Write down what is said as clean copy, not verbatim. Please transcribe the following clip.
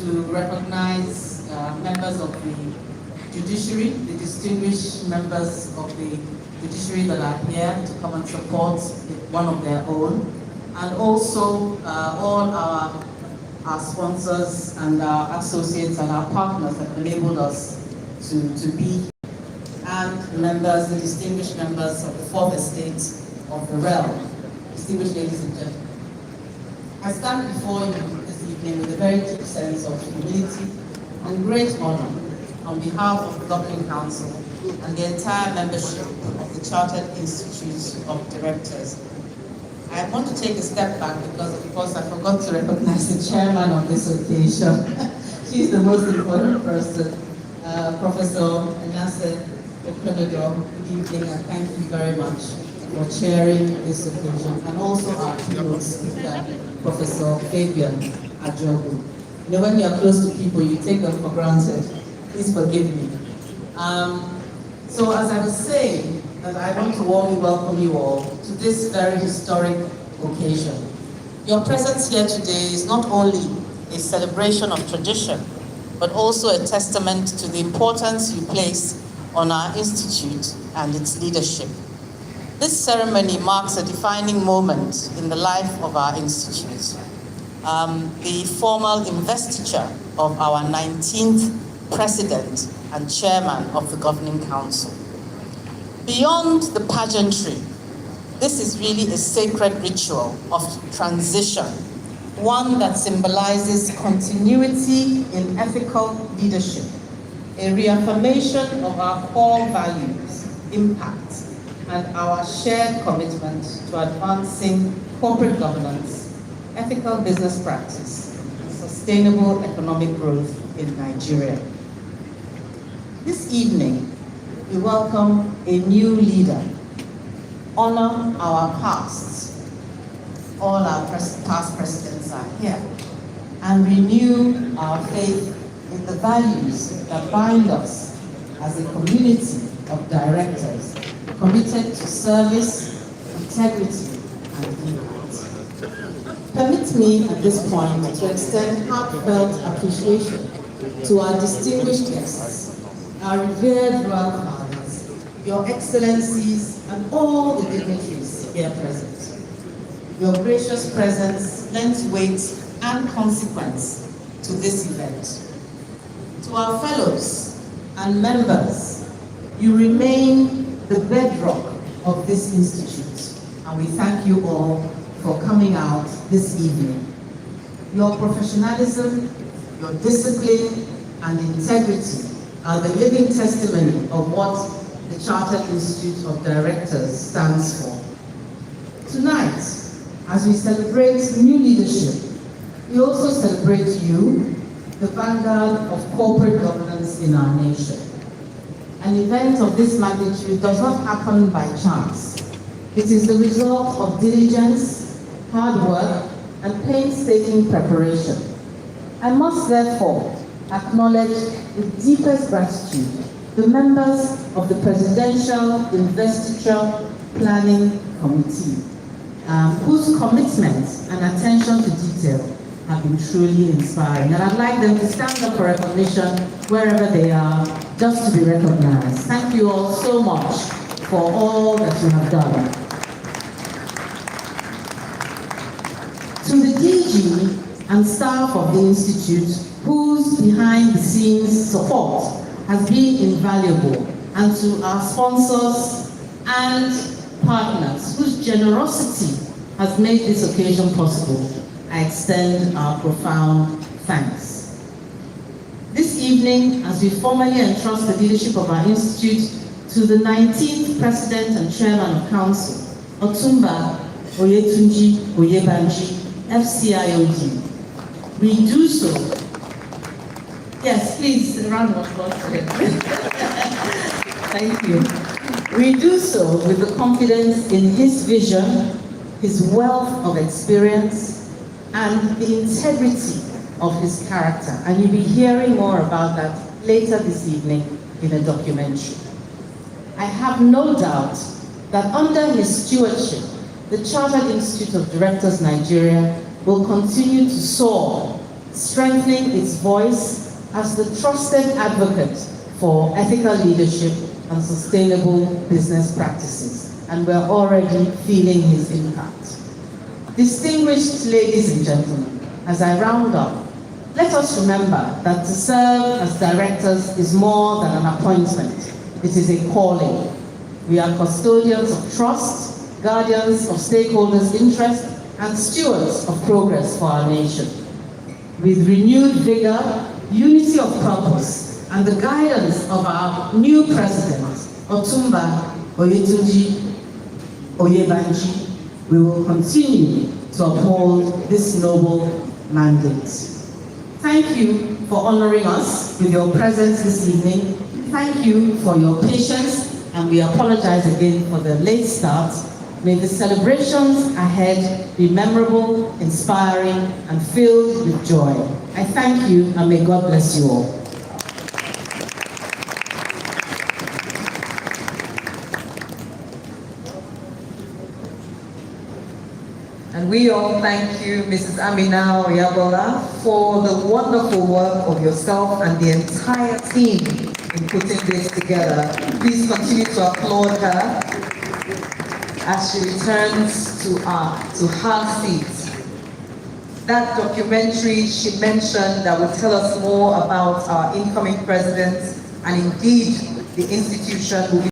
to recognize members of the judiciary, the distinguished members of the judiciary that are here to come and support one of their own, and also all our sponsors and our associates and our partners that enabled us to be here, and members, the distinguished members of the Fourth Estate of the realm, distinguished ladies and gentlemen. I stand before you this evening with a very deep sense of humility and great honor on behalf of the Governing Council and the entire membership of the Chartered Institute of Directors. I want to take a step back because, of course, I forgot to recognize the chairman of this occasion. She's the most important person, Professor Enase Okonodo. Good evening, and thank you very much for chairing this occasion, and also our keynote speaker, Professor Fabian Ajogu. You know, when you're close to people, you take them for granted. Please forgive me. So as I was saying, that I want to warmly welcome you all to this very historic occasion. Your presence here today is not only a celebration of tradition, but also a testament to the importance you place on our institute and its leadership. This ceremony marks a defining moment in the life of our institute, the formal investiture of our 19th President and Chairman of the Governing Council. Beyond the pageantry, this is really a sacred ritual of transition, one that symbolizes continuity in ethical leadership, a reaffirmation of our core values, impact, and our shared commitment to advancing corporate governance, ethical business practice, and sustainable economic growth in Nigeria. This evening, we welcome a new leader, honor our past. All our past presidents are here, and renew our faith in the values that bind us as a community of directors committed to service, integrity, and impact. Permit me at this point to extend heartfelt appreciation to our distinguished guests, our revered royal fathers, your excellencies, and all the dignitaries here present. Your gracious presence lends weight and consequence to this event. To our fellows and members, you remain the bedrock of this institute, and we thank you all for coming out this evening. Your professionalism, your discipline, and integrity are the living testimony of what the Chartered Institute of Directors stands for. Tonight, as we celebrate new leadership, we also celebrate you, the vanguard of corporate governance in our nation. An event of this magnitude does not happen by chance. It is the result of diligence, hard work, and painstaking preparation. I must therefore acknowledge with deepest gratitude the members of the Presidential Investiture Planning Committee, whose commitment and attention to detail have been truly inspiring. And I'd like them to stand up for recognition wherever they are, just to be recognized. Thank you all so much for all that you have done. To the DG and staff of the Institute, whose behind-the-scenes support has been invaluable, and to our sponsors and partners whose generosity has made this occasion possible, I extend our profound thanks. This evening, as we formally entrust the leadership of our institute to the 19th President and Chairman of Council, Otumba Oyetunji Oyebanji, FCIOD, we do so. Yes, please, a round of applause for him. Thank you. We do so with the confidence in his vision, his wealth of experience, and the integrity of his character. And you'll be hearing more about that later this evening in a documentary. I have no doubt that under his stewardship, the Chartered Institute of Directors Nigeria will continue to soar, strengthening its voice as the trusted advocate for ethical leadership and sustainable business practices. And we're already feeling his impact. Distinguished ladies and gentlemen, as I round up, let us remember that to serve as directors is more than an appointment. It is a calling. We are custodians of trust, guardians of stakeholders' interest, and stewards of progress for our nation. With renewed vigor, unity of purpose, and the guidance of our new president, Otumba Oyetunji Oyebanji, we will continue to uphold this noble mandate. Thank you for honoring us with your presence this evening. Thank you for your patience, and we apologize again for the late start. May the celebrations ahead be memorable, inspiring, and filled with joy. I thank you, and may God bless you all. And we all thank you, Mrs. Amina Oyabola, for the wonderful work of yourself and the entire team in putting this together. Please continue to applaud her as she returns to her seat. That documentary she mentioned that will tell us more about our incoming president, and indeed the institution will be